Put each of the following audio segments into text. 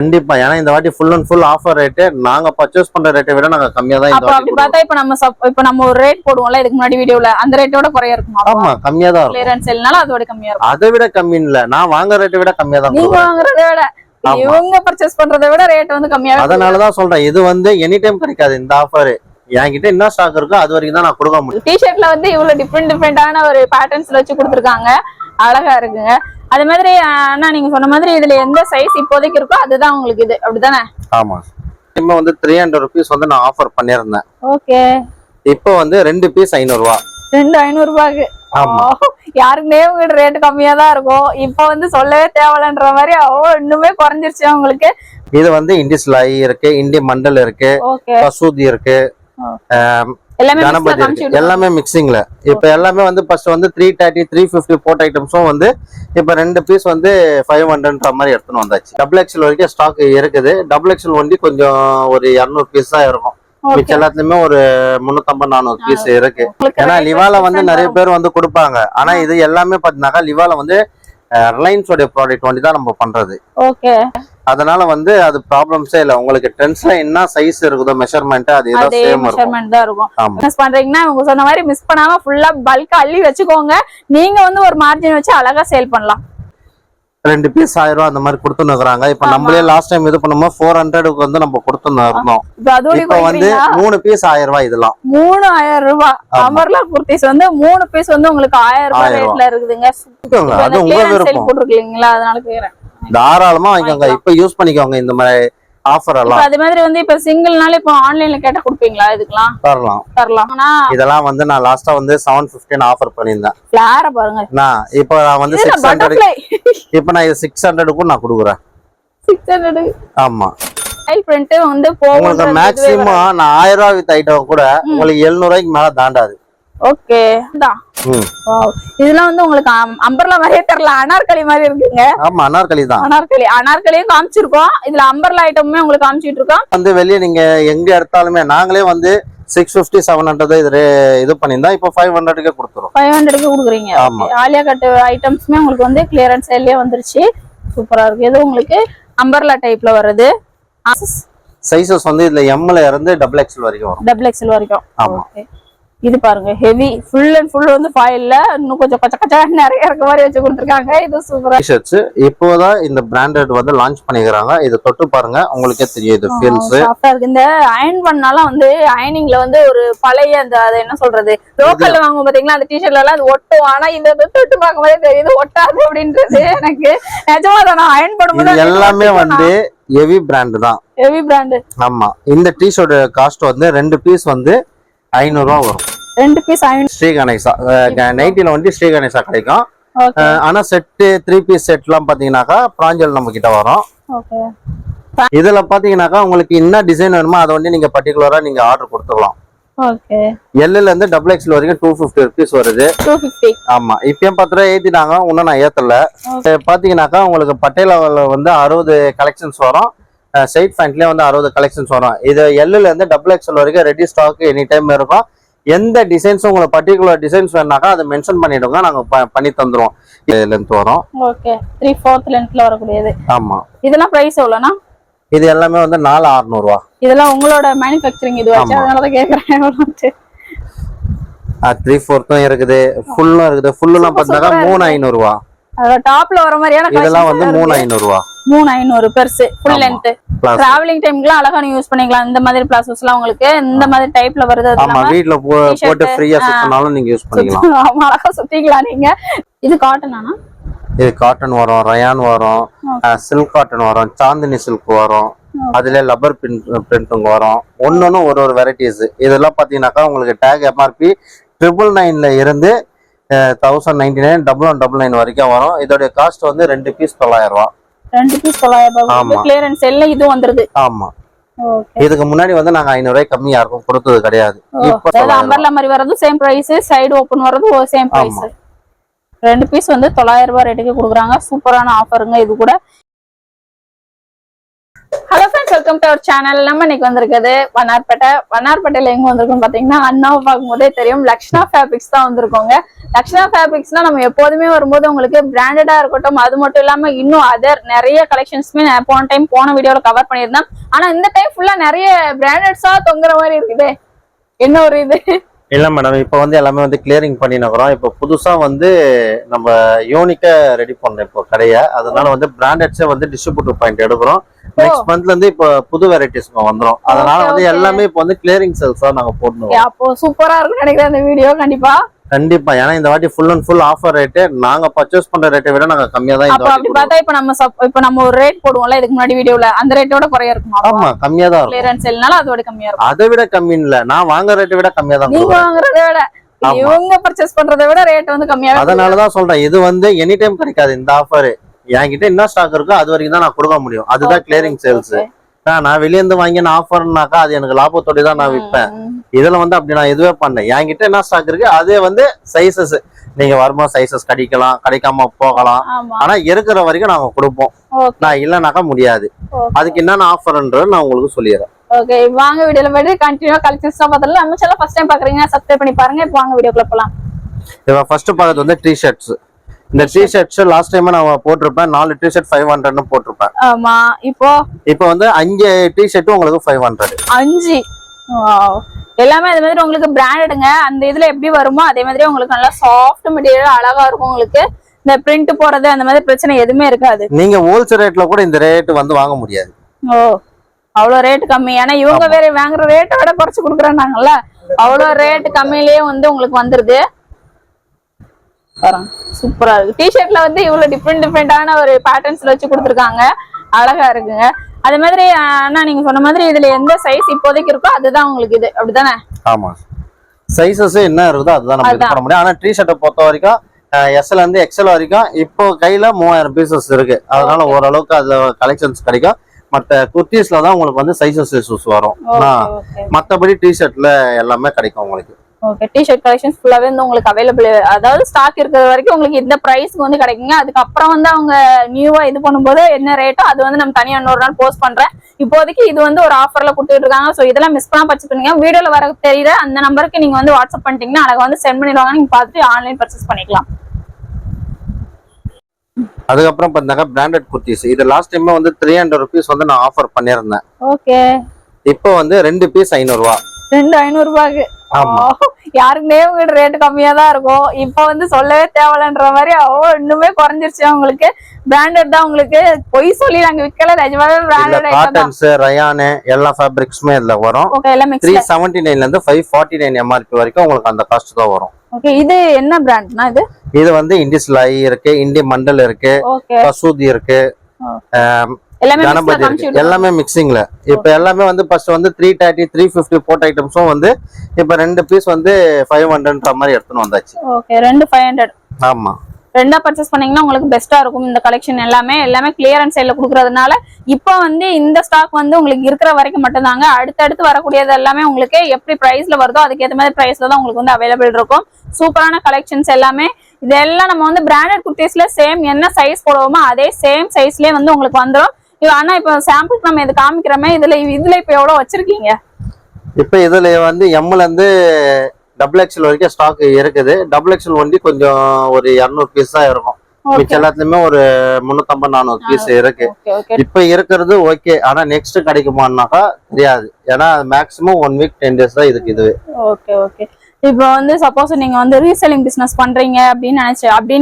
கண்டிப்பா. ஏன்னா இந்த வாட்டி full and full offer rate. நாங்க பர்ச்சேஸ் பண்ற ரேட்டை விட நாங்க கம்மியா தான் இந்த வாட்டி. அப்படி பார்த்தா இப்ப நம்ம ஒரு ரேட் போடுவோம்ல இதுக்கு முன்னாடி வீடியோல, அந்த ரேட்டோட குறைய இருக்குமா? ஆமா, கம்மியா தான் இருக்கும். கிளியரன்ஸ் சேல்னால அதோட கம்மியா இருக்கும். அதை விட கம்மி இல்ல, நான் வாங்குற ரேட்டை விட கம்மியா தான். நீங்க வாங்குறதை விட இவங்க பர்ச்சேஸ் பண்றதை விட ரேட் வந்து கம்மியா. அதனாலதான் சொல்றேன், இது வந்து எனி டைம் கிடைக்காது இந்த ஆஃபர். என்கிட்ட என்ன ஸ்டாக் இருக்கோ அது வரைக்கும் தான் நான் கொடுக்க முடியும். டிஷர்ட்ல வந்து இவ்வளவு டிஃப்ரெண்டான ஒரு பேட்டர்ன்ஸ்ல வச்சு கொடுத்துருக்காங்க, அழகா இருக்குங்க. அதே மாதிரி அண்ணா நீங்க சொன்ன மாதிரி இதுல எந்த சைஸ் இப்போதைக்கு இருக்கோ அதுதான் உங்களுக்கு இது, அப்படிதானே? ஆமா. இப்போ வந்து 300 rupees வந்து நான் ஆஃபர் பண்ணிருந்தேன். ஓகே. இப்போ வந்து 2 பீஸ் 500 ரூபாய். 500 ரூபாய்க்கு. யாருக்குனே உங்க ரேட் கம்மியா தான் இருக்கும். இப்போ வந்து சொல்லவே தேவலன்ற மாதிரி இன்னுமே குறைஞ்சிருச்சு உங்களுக்கு. இது வந்து இண்டிஸ்லாய் இருக்கு, இண்டி மண்டல் இருக்கு, பசூதி இருக்கு, கணபதி இருக்கு, எல்லாமே மிக்சிங்ல. இப்ப எல்லாமே வந்து ஃபர்ஸ்ட் வந்து 330 350 போட் ஐட்டம்ஸும் வந்து இப்ப 2 பீஸ் வந்து 500ன்ற மாதிரி எடுத்துன்னு வந்தாச்சு. டபுள் எக்ஸ்எல் வரைக்கும் ஸ்டாக் இருக்குது. டபுள் எக்ஸ்எல் ஒண்டி கொஞ்சம் ஒரு 200 பீஸ் தான் இருக்கும். மிச்ச எல்லாத்துலயுமே ஒரு 350 400 பீஸ் இருக்கு. ஏன்னா லிவால வந்து நிறைய பேர் வந்து கொடுப்பாங்க. ஆனா இது எல்லாமே பாத்தீங்கன்னா லிவால வந்து ரிலையன்ஸோட ப்ராடக்ட் ஒண்டி தான் நம்ம பண்றது. ஓகே. அதனால வந்து அது ப்ராப்ளம்ஸே இல்ல. உங்களுக்கு ட்ரெண்ட்ஸ்ல என்ன சைஸ் இருக்குதோ மெஷர்மென்ட் அது ஏதோ சேம் இருக்கும். மிஸ் பண்றீங்கன்னா உங்க சொன்ன மாதிரி மிஸ் பண்ணாம ஃபுல்லா பல்கா அள்ளி வச்சுக்கோங்க. நீங்க வந்து ஒரு மார்ஜின் வச்சு அழகா சேல் பண்ணலாம். 2 பீஸ் 1000 ரூபாய் அந்த மாதிரி கொடுத்துன்னு இருக்காங்க. இப்ப நம்மளே லாஸ்ட் டைம் இது பண்ணும்போது 400க்கு வந்து நம்ம கொடுத்துன்னு இருந்தோம். இப்ப வந்து 3 பீஸ் 1000 ரூபாய். இதெல்லாம் 3000 ரூபாய். அமர்லா குர்த்திஸ் வந்து 3 பீஸ் வந்து உங்களுக்கு 1000 ரூபாய் ரேட்ல இருக்குதுங்க. அது உங்க விருப்பம். போட்டுருக்கீங்களா? அதனால கேக்குறேன். தாராளமா வாங்கிக்கோங்க. இப்ப யூஸ் பண்ணிக்கோங்க இந்த மாதிரி ஆஃபர் எல்லாம். அதே மாதிரி வந்து இப்ப சிங்கிள்னால இப்ப ஆன்லைன்ல கேட்டா கொடுப்பீங்களா? இதுக்கெல்லாம் தரலாம். இதெல்லாம் வந்து நான் லாஸ்டா வந்து 715 ஆஃபர் பண்ணிருந்தேன். ஃபிளார பாருங்க. இப்போ நான் வந்து 600 இப்போ நான் இது 600க்கு நான் கொடுக்குறேன். 600. ஆமா. ஸ்டைல் பிரிண்ட் வந்து போகும். மேக்ஸிமம் நான் 1000 ரூபாய் வித் ஐட்டம் கூட உங்களுக்கு 700 ரூபாய்க்கு மேல தாண்டாது. ஓகே. இதெல்லாம் வந்து உங்களுக்கு அம்பர்லா மாதிரியே தெரியல, அனார்கலி மாதிரி இருக்குங்க. ஆமா, அனார்கலி தான். அனார்கலியும் காமிச்சிருக்கோம். இதுல அம்பர்லா ஐட்டமுமே உங்களுக்கு காமிச்சிட்டு இருக்கோம். வந்து வெளியே நீங்க எங்க எடுத்தாலுமே நாங்களே வந்து 650 700 இது பண்ணிருந்தா இப்போ 500க்கு கொடுத்துறோம். 500க்கு கொடுக்குறீங்க. ஆலியா கட் ஐட்டம்ஸ்மே உங்களுக்கு வந்து கிளியரன்ஸ் சேல்லே வந்துருச்சு. சூப்பரா இருக்கு. இது உங்களுக்கு அம்பர்லா டைப்ல வருது. சைஸஸ் வந்து இதுல எம்ல இருந்து டபுள் எக்ஸ்எல் வரைக்கும் வரும். டபுள் எக்ஸ்எல் வரைக்கும். ஆமா. இது பாருங்க, ஹெவி ஃபுல் அண்ட் ஃபுல் வந்து ஃபாயில்ல இன்னும் கொஞ்சம் கச்ச நிறைய இருக்க மாதிரி வச்சு கொடுத்துருக்காங்க. இது சூப்பரா டி-ஷர்ட்ஸ் இப்போதான் இந்த பிராண்டட் வந்து லான்ச் பண்ணிக்கிறாங்க. இது தொட்டு பாருங்க, உங்களுக்கே தெரியும். இது ஃபீல்ஸ் சாஃப்ட்டா இருக்கு. இந்த அயர்ன் பண்ணாலும் வந்து அயர்னிங்ல வந்து ஒரு பழைய அந்த அது என்ன சொல்றது, லோக்கல்ல வாங்குவோம் பாத்தீங்களா அந்த டி-ஷர்ட்ல எல்லாம் அது ஒட்டும். ஆனா இந்த தொட்டு பார்க்கும்போதே தெரியுது ஒட்டாது அப்படின்றது எனக்கு நிஜமா தான். நான் அயர்ன் பண்ணும்போது எல்லாமே வந்து ஹெவி பிராண்ட் தான். Heavy brand. ஆமா. இந்த டி-ஷர்ட் காஸ்ட் வந்து 2 பீஸ் வந்து 500 ரூபாய் வரும். 2 பீஸ் 500. ஸ்ரீ கணேசா நைட்டில வந்து ஸ்ரீ கணேசா கிடைக்கும். ஆனா செட்டு 3 பீஸ் செட் எல்லாம் பாத்தீங்கன்னாக்கா பிராஞ்சல் நம்ம கிட்ட வரும். இதுல பாத்தீங்கன்னாக்கா உங்களுக்கு என்ன டிசைன் வேணுமோ அதை வந்து நீங்க பர்டிகுலரா நீங்க ஆர்டர் கொடுத்துக்கலாம். எல்ல இருந்து டபுள் எக்ஸ்எல் வரைக்கும் 250 rupees வருது. 250. ஆமா. இப்பயும் 10 ரூபாய் ஏத்திட்டாங்க. இன்னும் நான் ஏத்தல. பாத்தீங்கன்னாக்கா உங்களுக்கு பட்டேலாவில் வந்து 60 கலெக்ஷன்ஸ் வரும். சைட் பேண்ட்லயே வந்து 60 கலெக்ஷன்ஸ் வரும். இது எல்ல இருந்து டபுள் எக்ஸ்எல் வரைக்கும் ரெடி ஸ்டாக் எனி டைம் இருக்கும். எந்த டிசைன்ஸ் உங்களுக்கு பர்டிகுலர் டிசைன்ஸ் வேணாக்கா அதை மென்ஷன் பண்ணிடுங்க, நாங்க பண்ணி தந்துருவோம். லென்த் வரும். ஓகே. 3/4 லென்த்ல வரக்கூடியது. ஆமா. இதெல்லாம் பிரைஸ் எவ்வளவுனா? இது எல்லாமே வந்து 4600 ரூபாய். இதெல்லாம் உங்களோட மேனுஃபேக்சரிங் இது வச்சு அதனால தான் கேக்குறேன். எவ்வளவு? 3/4 இருக்குது, ஃபுல்லும் இருக்குது. ஃபுல்லுலாம் பார்த்தா 3500 ரூபாய். அத டாப்ல வர மாதிரியான இதெல்லாம் வந்து 3500 ரூபாய். 3500 பெருசு ஃபுல் லென்த். டிராவலிங் டைம்க்குலாம் அழகா நீ யூஸ் பண்ணிக்கலாம். இந்த மாதிரி பிளாசஸ்லாம் உங்களுக்கு இந்த மாதிரி டைப்ல வருது. ஆமா, வீட்ல போட்டு ஃப்ரீயா சுத்தனாலும் நீங்க யூஸ் பண்ணிக்கலாம். ஆமா, அழகா சுத்திக்கலாம் நீங்க. இது காட்டனானா? இது காட்டன் வரும், ரயான் வரும், சில்க் காட்டன் வரும், சாந்தினி சில்க் வரும், அதுல லப்பர் பிரிண்ட்ங்க வரும். ஒன்னொன்னு ஒரு வெரைட்டிஸ். இதெல்லாம் பாத்தீங்கன்னாக்கா உங்களுக்கு டேக் எம்ஆர்பி 999 இருந்து 1099 1199 வரைக்கும் வரும். இதோட காஸ்ட் வந்து 2 பீஸ் 900 ரூபாய். 2 பீஸ் 900 ரூபாய். கிளியரன்ஸ் சேல்ல இது வந்துருது. ஆமா. இதுக்கு முன்னாடி வந்து நாங்க 500 ரூபாய் கம்மி யாருக்கும் கொடுத்தது கிடையாது. இப்போ அம்பர்லா மாதிரி வரது சேம் பிரைஸ், சைடு ஓபன் வரது சேம் பிரைஸ். 2 பீஸ் வந்து 900 ரூபாய் ரேட்டுக்கு கொடுக்குறாங்க. சூப்பரான ஆஃபருங்க இது கூட. Hello friends, welcome to our channel. நம்ம இன்னைக்கு வந்திருக்குது வண்ணார்பேட்டையில எங்க வந்திருக்கோம் பாத்தீங்கன்னா, அண்ணாவை பார்க்கும் போதே தெரியும், லக்ஷ்ணா ஃபேப்ரிக்ஸ் தான் வந்திருக்கோங்க. லக்ஷ்ணா ஃபேப்ரிக்ஸ்னா நம்ம எப்போதுமே வரும்போது உங்களுக்கு பிராண்டடா இருக்கட்டும், அது மட்டும் இல்லாம இன்னும் அதர் நிறைய கலெக்ஷன்ஸ்மே போன வீடியோல கவர் பண்ணியிருந்தேன். ஆனா இந்த டைம் ஃபுல்லா நிறைய பிராண்டட்ஸா தொங்குற மாதிரி இருக்குது. என்ன ஒரு இது இல்ல மேடம், இப்ப வந்து எல்லாமே வந்து கிளியரிங் பண்ணினோம். இப்ப புதுசா வந்து நம்ம யூனிக்கா ரெடி பண்ணோம் இப்போ கடைய. அதனால வந்து பிராண்டட்ஸே வந்து டிஸ்ட்ரிபியூட்டர் பாயிண்ட் எடுக்கிறோம். நெக்ஸ்ட் மந்த்ல இருந்து இப்ப புது வெரைட்டிஸ் வந்துரும். அதனால வந்து எல்லாமே இப்ப வந்து கிளியரிங் சேல்ஸா நாங்க போடணும். அப்போ சூப்பரா இருக்கும் நினைக்கிறேன் இந்த வீடியோ. கண்டிப்பா ஏன்னா இந்த வாட்டி full and full offer rate. நாங்க பர்ச்சேஸ் பண்ற ரேட்டை விட நாங்க கம்மியா தான் இந்த வாட்டி பார்த்தா இப்ப நம்ம ஒரு ரேட் போடுவோம்ல இதுக்கு முன்னாடி வீடியோல, அந்த ரேட்டோட குறைய இருக்குமா? ஆமா, கம்மியா தான் இருக்கும். கிளியரன்ஸ் சேல்னால அதோட கம்மியா இருக்கும். அதை விட கம்மி இல்ல, நான் வாங்குற ரேட்டை விட கம்மியா தான். நீங்க வாங்குறதை விட இவங்க பர்ச்சேஸ் பண்றதை விட ரேட் வந்து கம்மியா. அதனாலதான் சொல்றேன், இது வந்து எனி டைம் கிடைக்காது இந்த ஆஃபர். என்கிட்ட என்ன ஸ்டாக் இருக்கோ அது வரைக்கும் தான் நான் கொடுக்க முடியும். அதுதான் கிளியரிங் சேல்ஸ். நான் வெளியே இருந்து வாங்கின ஆஃபர்னாக்கா அது எனக்கு லாபத்தோட தான் நான் விற்பேன். இதுல வந்து அப்படி நான் எதுவே பண்ணேன். என்கிட்ட என்ன ஸ்டாக் இருக்கு அதே வந்து சைசஸ், நீங்க வரும்போது சைசஸ் கிடைக்கலாம், கிடைக்காம போகலாம். ஆனா இருக்கிற வரைக்கும் நாங்க கொடுப்போம். நான் இல்லைனாக்கா முடியாது. அதுக்கு என்னென்ன ஆஃபர்ன்றது நான் உங்களுக்கு சொல்லிடுறேன். ஓகே, வாங்க வீடியோல போயிட்டு கண்டினியூவா கலெக்ஷன்ஸ் தான் பார்த்தலாம். நம்ம சேனல் ஃபர்ஸ்ட் டைம் பாக்குறீங்க, சப்ஸ்கிரைப் பண்ணி பாருங்க. இப்போ வாங்க வீடியோக்குள்ள போலாம். இவ ஃபர்ஸ்ட் பார்க்கிறது வந்து டி-ஷர்ட்ஸ். இந்த டி-ஷர்ட்ஸ் லாஸ்ட் டைம் நான் போட்டிருப்பேன். 4 டி-ஷர்ட் 500 போட்டிருப்பேன். ஆமா, இப்போ வந்து 5 டி-ஷர்ட் உங்களுக்கு 500. 5 எல்லாமே அதே மாதிரி உங்களுக்கு பிராண்டடுங்க. அந்த இதுல எப்படி வருமோ அதே மாதிரி உங்களுக்கு நல்லா சாஃப்ட் மெட்டீரியல் அழகா இருக்கும். உங்களுக்கு இந்த பிரிண்ட் போறது அந்த மாதிரி பிரச்சனை எதுவுமே இருக்காது. நீங்க ஹோல்சேல் ரேட்ல கூட இந்த ரேட் வந்து வாங்க முடியாது. அவ்வளவு ரேட் கம்மி. ஏன்னா இவங்க வேற வாங்குற ரேட்டை விட குறைச்சு கொடுக்குறாங்கல்ல, அவ்வளவு ரேட் கம்மியிலேயே வந்து உங்களுக்கு வந்துருது. சூப்பரா இருக்கு. டி-ஷர்ட்ல வந்து இவ்வளவு டிஃப்ரெண்டான ஒரு பேட்டர்ன்ஸ்ல வச்சு கொடுத்துருக்காங்க. அழகா இருக்குங்க. அதே மாதிரி அண்ணா நீங்க சொன்ன மாதிரி இதுல எந்த சைஸ் இப்போதைக்கு இருக்கோ அதுதான் உங்களுக்கு இது, அப்படிதானே? ஆமா, சைஸஸ் என்ன இருக்குதோ அதுதான் நம்ம பண்ண முடியும். ஆனா டி-ஷர்ட்டை பொறுத்த வரைக்கும் எஸ்எல் இருந்து எக்ஸ்எல் வரைக்கும் இப்போ கையில 3000 பீசஸ் இருக்கு. அதனால ஓரளவுக்கு அதுல கலெக்ஷன்ஸ் கிடைக்கும். மற்ற குர்த்திஸ்ல தான் உங்களுக்கு வந்து சைசஸ் இஷ்யூஸ் வரும். மற்றபடி டி-ஷர்ட்ல எல்லாமே கிடைக்கும் உங்களுக்கு. ஓகே, டி-ஷர்ட் கலெக்ஷன்ஸ் ஃபுல்லாவே வந்து உங்களுக்கு அவைலபிள், அதாவது ஸ்டாக் இருக்கிற வரைக்கும் உங்களுக்கு இந்த பிரைஸ்க்கு வந்து கிடைக்குங்க. அதுக்கப்புறம் வந்து அவங்க நியூவா இது பண்ணும்போது என்ன ரேட்டோ அது வந்து நம்ம தனியா இன்னொரு நாள் போஸ்ட் பண்றேன். இப்போதைக்கு இது வந்து ஒரு ஆஃபர்ல கொடுத்துட்டு இருக்காங்க. சோ இதெல்லாம் மிஸ் பண்ணாம பர்ச்சேஸ் பண்ணுங்க. வீடியோல வர தெரியுற அந்த நம்பருக்கு நீங்க வந்து வாட்ஸ்அப் பண்ணிட்டீங்கன்னா அழகா வந்து சென்ட் பண்ணிடுவாங்க. நீங்க பார்த்துட்டு ஆன்லைன் பர்ச்சேஸ் பண்ணிக்கலாம். அதுக்கப்புறம் பாத்தீங்கன்னா பிராண்டட் குர்த்திஸ். இது லாஸ்ட் டைம் வந்து 300 rupees வந்து நான் ஆஃபர் பண்ணிருந்தேன். ஓகே, இப்போ வந்து 2 பீஸ் 500 ரூபாய். 500 ரூபாய்க்கு யாருக்குனே உங்ககிட்ட ரேட் கம்மியா தான் இருக்கும். இப்ப வந்து சொல்லவே தேவையில்லைன்ற மாதிரி இன்னுமே குறைஞ்சிருச்சு. உங்களுக்கு பிராண்டட் தான். உங்களுக்கு பொய் சொல்லி நாங்க விக்கல, நிஜமாவே பிராண்டட் காட்டன்ஸ், ரயான் எல்லா ஃபேப்ரிக்ஸ்மே இதுல வரும். 379 ல இருந்து 549 MRP வரைக்கும் உங்களுக்கு அந்த காஸ்ட் தான் வரும். ஓகே, இது என்ன பிராண்ட்னா? இது வந்து இண்டிஸ்லை இருக்கு, இண்டி மண்டல் இருக்கு, கசூதி இருக்கு, கணபதி இருக்கு. எல்லாமே மிக்சிங்ல. இப்ப எல்லாமே வந்து ஃபர்ஸ்ட் வந்து 330 350 போட் ஐட்டம்ஸும் வந்து இப்ப 2 பீஸ் வந்து 500ன்ற மாதிரி எடுத்துன்னு வந்தாச்சு. ஓகே, 2 500. ஆமா, ரெண்டா பர்ச்சேஸ் பண்ணீங்கன்னா உங்களுக்கு பெஸ்டா இருக்கும். இந்த கலெக்ஷன் எல்லாமே கிளியரன்ஸ் சேல்ல கொடுக்கறதுனால இப்போ வந்து இந்த ஸ்டாக் வந்து உங்களுக்கு இருக்கிற வரைக்கும் மட்டும்தாங்க. அடுத்தடுத்து வரக்கூடியது எல்லாமே உங்களுக்கு எப்படி பிரைஸ்ல வருதோ அதுக்கேற்ற மாதிரி பிரைஸ்ல தான் உங்களுக்கு வந்து அவைலபிள் இருக்கும். சூப்பரான கலெக்ஷன்ஸ் எல்லாமே. இதெல்லாம் நம்ம வந்து பிராண்டட் குர்த்திஸ்ல சேம் என்ன சைஸ் போடுவோமோ அதே சேம் சைஸ்லயே வந்து உங்களுக்கு வந்துடும். ஆனா இப்ப சாம்பிளுக்கு நம்ம இது காமிக்கிறோமே, இதுல இப்ப எவ்வளவு வச்சிருக்கீங்க? இப்ப இதுல வந்து எம்ல இருந்து XXL வரைக்கும் ஸ்டாக் இருக்குது. XXL ஒண்டி கொஞ்சம் ஒரு 200 பீஸ் தான் இருக்கும். மிச்ச எல்லாத்துலயுமே ஒரு 350 400 பீஸ் இருக்கு. இப்ப இருக்கிறது ஓகே. ஆனா நெக்ஸ்ட் கிடைக்குமான்னாக்கா தெரியாது. ஏன்னா மேக்ஸிமம் 1 வீக் 10 days தான் இதுக்கு. இதுவே ஓகே ஓகே. இப்போ வந்து சப்போஸ் நீங்க வந்து ரீசெல்லிங் பிசினஸ் பண்றீங்க அப்படின்னு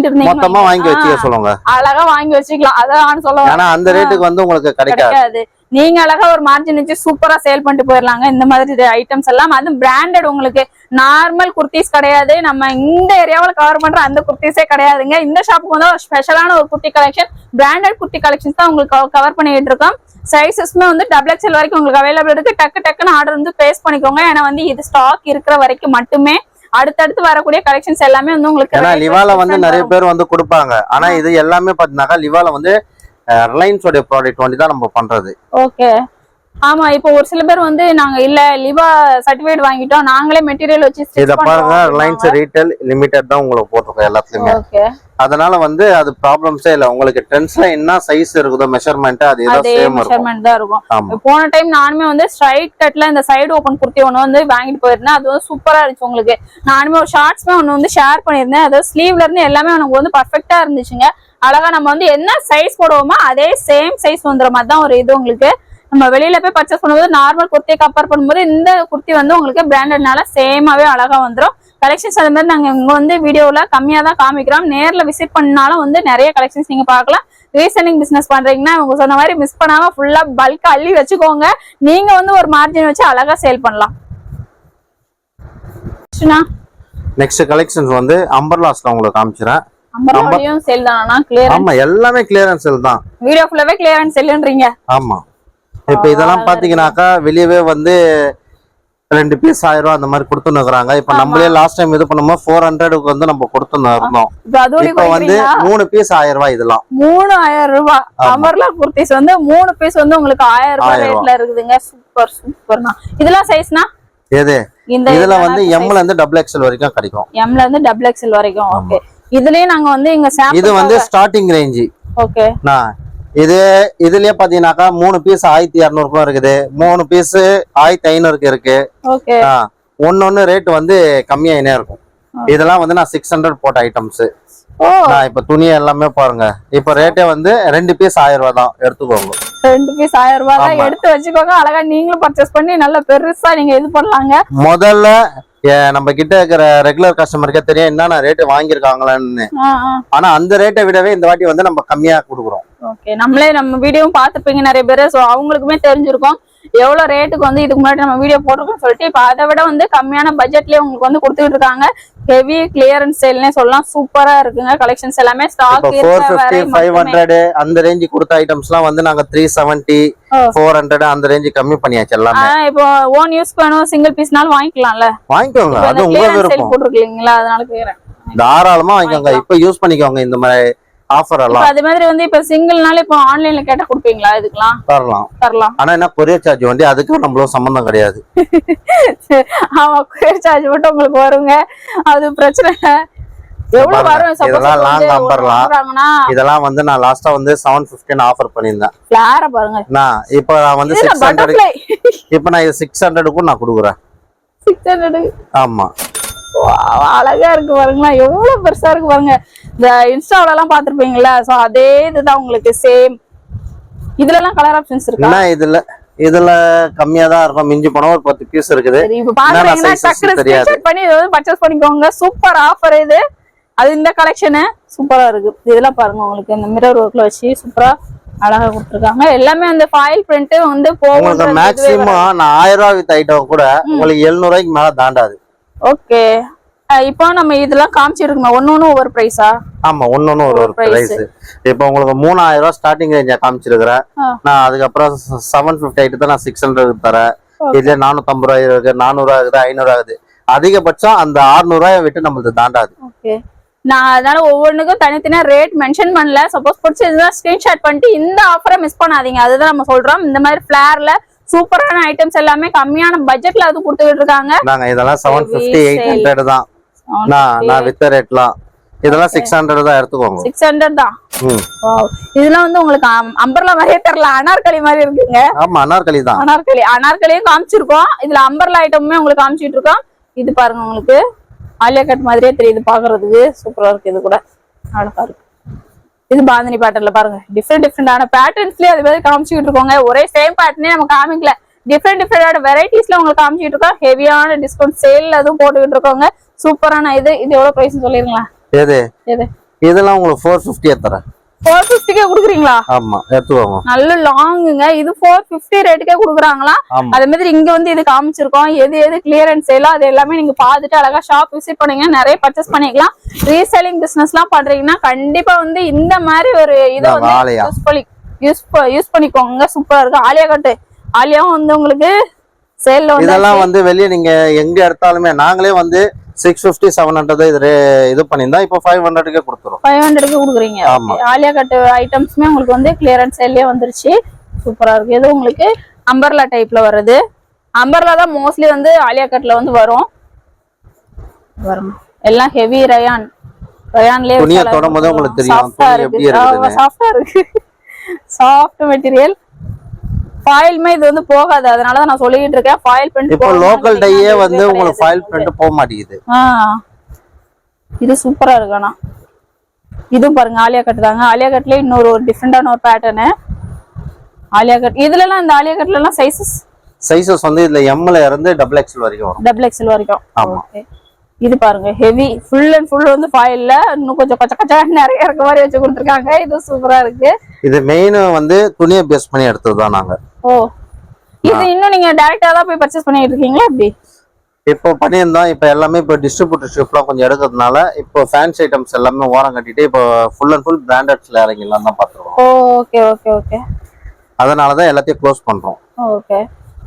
இருந்தீங்க, மொத்தமா வாங்கி வச்சுக்க சொல்லுங்க. அழகா வாங்கி வச்சுக்கலாம். அதான் சொல்லுவாங்க. ஆனா அந்த ரேட்டுக்கு வந்து உங்களுக்கு கிடைக்காது. நீங்க அழகா ஒரு மார்ஜின் வச்சு சூப்பரா சேல் பண்ணிட்டு போயிடலாங்க. இந்த மாதிரி ஐட்டம்ஸ் எல்லாம் அது பிராண்டட். உங்களுக்கு நார்மல் குர்த்திஸ் கிடையாது. நம்ம இந்த ஏரியாவில கவர் பண்ற அந்த குர்த்திஸே கிடையாதுங்க. இந்த ஷாப்புக்கு வந்து ஒரு ஸ்பெஷலான ஒரு kurti collection, branded kurti collections தான் உங்களுக்கு கவர் பண்ணிட்டு இருக்கோம். சைசஸ்மே வந்து XXL வரைக்கும் உங்களுக்கு அவைலபிள் இருக்கு. டக்குன்னு ஆர்டர் வந்து பிளேஸ் பண்ணிக்கோங்க. ஏன்னா வந்து இது ஸ்டாக் இருக்கிற வரைக்கும் மட்டுமே. அடுத்தடுத்து வரக்கூடிய கலெக்ஷன்ஸ் எல்லாமே வந்து உங்களுக்கு லிவால வந்து நிறைய பேர் வந்து கொடுப்பாங்க. ஆனா இது எல்லாமே பாத்தீங்கன்னா லிவால வந்து ரிலையன்ஸ் உடைய ப்ராடக்ட் வந்து தான் நம்ம பண்றது. ஓகே, ஆமா இப்போ ஒரு சில பேர் வந்து நாங்க இல்ல லிவா சர்டிபிகேட் வாங்கிட்டோம் நாங்களே மெட்டீரியல் வச்சு இத பாருங்க ரிலையன்ஸ் ரீட்டைல் லிமிடெட் தான் உங்களுக்கு போட்டுருக்கோம் எல்லாத்துலயுமே. ஓகே அதனால வந்து அது ப்ராப்ளம்ஸே இல்ல. உங்களுக்கு ட்ரெண்ட்ஸ்ல என்ன சைஸ் இருக்குதோ மெஷர்மென்ட் அதே சேம் மெஷர்மென்ட் தான் இருக்கும். போன டைம் நானுமே வந்து ஸ்ட்ரைட் கட்ல இந்த சைடு ஓபன் குர்த்தி ஒன்னு வந்து வாங்கிட்டு போயிருந்தேன். அது வந்து சூப்பரா இருந்துச்சு. உங்களுக்கு நானுமே ஒரு ஷார்ட்ஸ்மே ஒன்னு வந்து ஷேர் பண்ணிருந்தேன். அதாவது ஸ்லீவ்ல இருந்து எல்லாமே எனக்கு வந்து பர்ஃபெக்ட்டா இருந்துச்சுங்க. அழகா நம்ம வந்து என்ன சைஸ் போடுவோமோ அதே சேம் சைஸ் வந்துற மாதிரி தான் ஒரு இது உங்களுக்கு. நம்ம வெளியில போய் பர்ச்சேஸ் பண்ணும்போது நார்மல் குர்த்தியை கம்பேர் பண்ணும்போது இந்த குர்த்தி வந்து உங்களுக்கு பிராண்டட்னால சேமாவே அழகா வந்துடும். கலெக்ஷன்ஸ் அது மாதிரி நாங்க இங்க வந்து வீடியோல கம்மியா தான் காமிக்கிறோம். நேர்ல விசிட் பண்ணாலும் வந்து நிறைய கலெக்ஷன்ஸ் நீங்க பார்க்கலாம். ரீசெல்லிங் பிசினஸ் பண்றீங்கன்னா இவங்க சொன்ன மாதிரி மிஸ் பண்ணாம ஃபுல்லா பல்கா அள்ளி வச்சுக்கோங்க. நீங்க வந்து ஒரு மார்ஜின் வச்சு அழகா சேல் பண்ணலாம். நெக்ஸ்ட் கலெக்ஷன்ஸ் வந்து அம்பர்லாஸ்ல உங்களுக்கு காமிச்சறேன். அம்பர்லாலயும் சேல் தானா? கிளியரன்ஸ்? ஆமா எல்லாமே கிளியரன்ஸ் சேல் தான். வீடியோ ஃபுல்லாவே கிளியரன்ஸ் சேல்ன்றீங்க. ஆமா இப்ப இதெல்லாம் பாத்தீங்கன்னாக்கா வெளியவே வந்து 2 பீஸ் 1000 ரூபாய் அந்த மாதிரி கொடுத்துன்னு இருக்காங்க. இப்ப நம்மளே லாஸ்ட் டைம் இது பண்ணும்போது 400க்கு வந்து நம்ம கொடுத்துன்னு இருந்தோம். இப்ப வந்து 3 பீஸ் 1000 ரூபாய். இதெல்லாம் 3000 ரூபாய் அமர்லா குர்த்திஸ் வந்து 3 பீஸ் வந்து உங்களுக்கு 1000 ரூபாய் ரேட்ல இருக்குதுங்க. சூப்பர் சூப்பர்னா. இதெல்லாம் சைஸ்னா எது? இதுல வந்து M ல இருந்து XXL வரைக்கும் கிடைக்கும். M ல இருந்து XXL வரைக்கும். ஓகே இதுலயே நாங்க வந்து இங்க சாம்பிள் இது வந்து ஸ்டார்டிங் ரேஞ்ச். ஓகே இதுலயே பாத்தீங்கன்னாக்கா 3 பீஸ் 1200 இருக்குது, 3 பீஸ் 1500 இருக்கு. ஒன்னொன்னு ரேட் வந்து கம்மியாயினே இருக்கும். இதெல்லாம் வந்து நான் 600 போட்ட ஐட்டம்ஸ். இப்ப துணி எல்லாமே பாருங்க. இப்ப ரேட்டே வந்து 2 பீஸ் 1000 ரூபாய் தான். எடுத்துக்கோங்க. 2 பீஸ் 1000 ரூபாய் தான். எடுத்து வச்சுக்கோங்க. அழகா நீங்களும் பர்ச்சேஸ் பண்ணி நல்ல பெருசா நீங்க இது பண்ணலாங்க. முதல்ல நம்ம கிட்ட இருக்கிற ரெகுலர் கஸ்டமருக்கே தெரியும் என்னென்ன ரேட் வாங்கியிருக்காங்களான்னு. ஆனா அந்த ரேட்டை விடவே இந்த வாட்டி வந்து நம்ம கம்மியா கொடுக்குறோம். ஓகே நம்மளே நம்ம வீடியோவும் பார்த்துப்பீங்க நிறைய பேரு. சோ அவங்களுக்குமே தெரிஞ்சிருக்கும் எவ்வளவு ரேட்டுக்கு வந்து இதுக்கு முன்னாடி நம்ம வீடியோ போட்டிருக்கோம் சொல்லிட்டு. இப்ப அதை விட வந்து கம்மியான பட்ஜெட்லயே உங்களுக்கு வந்து கொடுத்துட்டு இருக்காங்க. ஹெவி கிளியரன்ஸ் சேல்னே சொல்லலாம். சூப்பரா இருக்குங்க. கலெக்ஷன்ஸ் எல்லாமே ஸ்டாக் 450 500 அந்த ரேஞ்ச் கொடுத்த ஐட்டம்ஸ் எல்லாம் வந்து நாங்க 370 400 அந்த ரேஞ்ச் கம்மி பண்ணியாச்சு எல்லாமே. இப்போ ஓன் யூஸ் வேணும் சிங்கிள் பீஸ்னாலும் வாங்கிக்கலாம்ல. வாங்கிக்கோங்க. அது உங்க விருப்பம். போட்டுருக்கீங்களா? அதனால கேக்குறேன். தாராளமா வாங்கிக்கோங்க. இப்ப யூஸ் பண்ணிக்கோங்க இந்த மாதிரி ஆஃபர் எல்லாம். அதே மாதிரி வந்து இப்ப சிங்கிள்னால இப்ப ஆன்லைன்ல கேட்டா கொடுப்பீங்களா? இதுக்கெல்லாம் தரலாம். ஆனா என்ன கொரியர் சார்ஜ் வந்து அதுக்கு நம்மளும் சம்பந்தம் கிடையாது. ஆமா கொரியர் சார்ஜ் மட்டும் உங்களுக்கு வருங்க. அது பிரச்சனை இல்ல. எவ்வளவு வரும்? இதெல்லாம் லாங் அம்பர்லாம். இதெல்லாம் வந்து நான் லாஸ்டா வந்து 750 ஆஃபர் பண்ணிருந்தேன். ஃபிளார பாருங்க. இப்போ நான் வந்து 600 இப்போ நான் 600க்கு நான் கொடுக்குறேன். 600 ஆமா. அழகா இருக்கு பாருங்களா. எவ்வளவு பெருசா இருக்கு பாருங்க. இந்த இன்ஸ்டால எல்லாம் பாத்துருப்பீங்களா? சோ அதே இதுதான் உங்களுக்கு சேம். இதுல எல்லாம் கலர் ஆப்ஷன்ஸ் இருக்கு. இதுல கம்மியா தான் இருக்கும். மிஞ்சி போனா ஒரு 10 பீஸ் இருக்குது. இப்ப பாத்தீங்கன்னா டக்குனு ஸ்கிரீன்ஷாட் பண்ணி இத வந்து பர்ச்சேஸ் பண்ணிக்கோங்க. சூப்பர் ஆஃபர் இது. அது இந்த கலெக்ஷன் சூப்பரா இருக்கு. இதெல்லாம் பாருங்க உங்களுக்கு இந்த மிரர் ஒர்க்ல வச்சு சூப்பரா அழகா கொடுத்துருக்காங்க. எல்லாமே அந்த ஃபாயில் பிரிண்ட் வந்து போகும். மேக்ஸிமம் நான் 1000 ரூபாய் வித் ஐட்டம் கூட உங்களுக்கு 700 ரூபாய்க்கு மேல தாண்டாது. ஓகே இப்போ நம்ம இதெல்லாம் காமிச்சிருக்கோம். ஒன்னொன்னு ஒவ்வொரு பிரைஸா? ஆமா ஒன்னொன்னு ஒரு பிரைஸ். இப்போ உங்களுக்கு 3000 ரூபாய் ஸ்டார்டிங் ரேஞ்சா காமிச்சிருக்கிறேன். நான் அதுக்கப்புறம் 750 ஐட்டத்தை நான் 600 தரேன். இதுல 450 ரூபாய் இருக்கு, 400 ரூபாய் இருக்குது, 500 ஆகுது. அதிகபட்சம் அந்த 600 ரூபாயை விட்டு நம்மளுக்கு தாண்டாது. ஓகே நான் அதனால ஒவ்வொன்றுக்கும் தனித்தனியா ரேட் மென்ஷன் பண்ணல. சப்போஸ் பிடிச்சதுன்னா ஸ்கிரீன்ஷாட் பண்ணிட்டு இந்த ஆஃபரை மிஸ் பண்ணாதீங்க. அதுதான் நம்ம சொல்றோம். இந்த மாதிரி ஃபிளார்ல சூப்பரான ஐட்டம்ஸ் எல்லாமே கம்மியான பட்ஜெட்ல அது கொடுத்துட்டு இருக்காங்க. நாங்க இதெல்லாம் 750 800 தான். நான் வித்த ரேட்லாம் இதெல்லாம் 600 தான். எடுத்துக்கோங்க. 600 தான். இதெல்லாம் வந்து உங்களுக்கு அம்பர்லா மாதிரியே தெரியல. அனார்கலி மாதிரி இருக்குங்க. ஆமா அனார்கலி தான். அனார்கலியும் காமிச்சிருக்கோம். இதுல அம்பர்லா ஐட்டமுமே உங்களுக்கு காமிச்சிட்டு இருக்கோம். இது பாருங்க உங்களுக்கு ஆலியா கட் மாதிரியே தெரியுது பாக்குறதுக்கு. சூப்பரா இருக்கு. இது கூட அழகா இருக்கு. இது பாந்தினி பேட்டர்ன்ல பாருங்க. டிஃப்ரெண்டான பேட்டர்ன்ஸ்லயே அது மாதிரி காமிச்சிட்டு இருக்கோங்க. ஒரே சேம் பேட்டர்னே நம்ம காமிக்கல. டிஃப்ரெண்டான வெரைட்டிஸ்ல உங்களுக்கு காமிச்சிட்டு இருக்கோம். ஹெவியான டிஸ்கவுண்ட் சேல் அதுவும் போட்டுக்கிட்டு இருக்கோங்க. சூப்பரான இது எவ்வளவு பிரைஸ் சொல்லிருங்களா? இதெல்லாம் உங்களுக்கு 450 தரேன். 450க்கே குடுக்குறீங்களா? ஆமா எடுத்துக்கோங்க. நல்ல லாங்குங்க. இது 450 ரேட்டுக்கே குடுக்குறாங்களா? அதே மாதிரி இங்க வந்து இது காமிச்சிருக்கோம். எது கிளியரன்ஸ் சேலோ அது எல்லாமே நீங்க பாத்துட்டு அழகா ஷாப் விசிட் பண்ணீங்கன்னா நிறைய பர்ச்சேஸ் பண்ணிக்கலாம். ரீசெல்லிங் பிசினஸ் எல்லாம் பண்றீங்கன்னா கண்டிப்பா வந்து இந்த மாதிரி ஒரு இதை வந்து யூஸ் பண்ணிக்கோங்க. சூப்பரா இருக்கு. ஆலியா கட்டு ஆலியாவும் வந்து உங்களுக்கு சேல்ல வந்து இதெல்லாம் வந்து வெளியே நீங்க எங்க எடுத்தாலுமே நாங்களே வந்து 650 700 இது பண்ணிருந்தா இப்போ 500க்கே கொடுத்துறோம். 500க்கு கொடுக்குறீங்க. ஆலியா கட் ஐட்டம்ஸ்மே உங்களுக்கு வந்து கிளியரன்ஸ் சேல்லே வந்துருச்சு. சூப்பரா இருக்கு. இது உங்களுக்கு அம்பர்லா டைப்ல வருது. அம்பர்லா தான் மோஸ்ட்லி வந்து ஆலியா கட்ல வந்து வரும். எல்லாம் ஹெவி ரயான். ரயான்லயே துணியை தொடும்போது உங்களுக்கு தெரியும் துணி எப்படி இருக்குன்னு. சாஃப்ட்டா இருக்கு. Soft material. ஃபாயில்மே இது வந்து போகாது. அதனால தான் நான் சொல்லிட்டு இருக்கேன் ஃபாயில் பிரிண்ட். இப்போ லோக்கல் டையே வந்து உங்களுக்கு ஃபாயில் பிரிண்ட் போக மாட்டேங்குது. இது சூப்பரா இருக்கு. ஆனா இதுவும் பாருங்க ஆலியா கட் தாங்க. ஆலியா கட்ல இன்னொரு டிஃபரெண்டான ஒரு பேட்டர்ன். ஆலியா கட் இதுல எல்லாம் இந்த ஆலியா கட்ல எல்லாம் சைஸஸ் வந்து இதுல எம்ல இருந்து டபுள் எக்ஸ்எல் வரைக்கும் வரும். டபுள் எக்ஸ்எல் வரைக்கும். ஆமா. இது பாருங்க ஹெவி ஃபுல் அண்ட் ஃபுல் வந்து ஃபாயில்ல இன்னும் கொஞ்சம் கச்ச நிறைய இருக்க மாதிரி வச்சு கொடுத்துருக்காங்க. இது சூப்பரா இருக்கு. இது மெயின் வந்து துணியை பேஸ் பண்ணி எடுத்ததுதான் நாங்க. இது இன்னும் நீங்க டைரக்டா தான் போய் பர்ச்சேஸ் பண்ணிட்டு இருக்கீங்களா எப்படி? இப்போ பண்ணியிருந்தோம். இப்போ எல்லாமே இப்போ டிஸ்ட்ரிபியூட்டர்ஷிப்லாம் கொஞ்சம் எடுக்கிறதுனால இப்போ ஃபேன்சி ஐட்டம்ஸ் எல்லாமே ஓரம் கட்டிட்டு இப்போ ஃபுல் அண்ட் ஃபுல் பிராண்டட்ஸ்ல இறங்கிடலாம் தான் பார்த்துருக்கோம். Okay okay okay. அதனால தான் எல்லாத்தையும் க்ளோஸ் பண்றோம். ஓகே.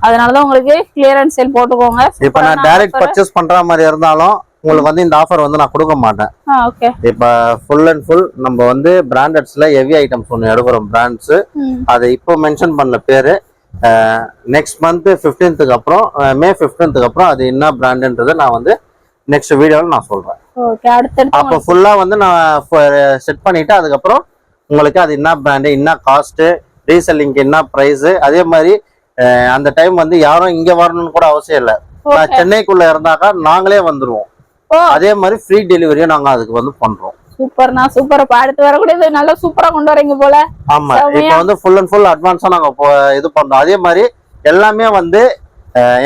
அதனால தான் உங்களுக்கு கிளியரன்ஸ் சேல் போட்டுக்கோங்க. இப்போ நான் டைரக்ட் பர்ச்சேஸ் பண்ற மாதிரி இருந்தாலும் உங்களுக்கு வந்து இந்த ஆஃபர் வந்து நான் கொடுக்க மாட்டேன். ஓகே. இப்போ ஃபுல் அண்ட் ஃபுல் நம்ம வந்து பிராண்டட்ஸ்ல ஹெவி ஐட்டம்ஸ் ஒன்று எடுக்கிறோம் பிராண்ட்ஸ். அதை இப்போ மென்ஷன் பண்ண பேரு நெக்ஸ்ட் மந்த் 15th அப்புறம் மே 15th அப்புறம் அது என்ன பிராண்டுன்றதை நான் வந்து நெக்ஸ்ட் வீடியோவில் நான் சொல்றேன். அப்போ ஃபுல்லா வந்து நான் செட் பண்ணிட்டு அதுக்கப்புறம் உங்களுக்கு அது என்ன பிராண்டு என்ன காஸ்ட் ரீசெல்லிங்க்கு என்ன ப்ரைஸ் அதே மாதிரி அந்த டைம் வந்து யாரும் இங்க வரணும்னு கூட அவசியம் இல்லை. சென்னைக்குள்ள இருந்தாக்கா நாங்களே வந்துருவோம். அதே மாதிரி ஃப்ரீ டெலிவரியும் நாங்க அதுக்கு வந்து பண்றோம். சூப்பர்னா சூப்பர். அடுத்து வரக்கூடிய நல்லா சூப்பரா கொண்டு வரீங்க போல. ஆமா. இப்போ வந்து ஃபுல் அண்ட் ஃபுல் அட்வான்ஸா நாங்க இது பண்றோம். அதே மாதிரி எல்லாமே வந்து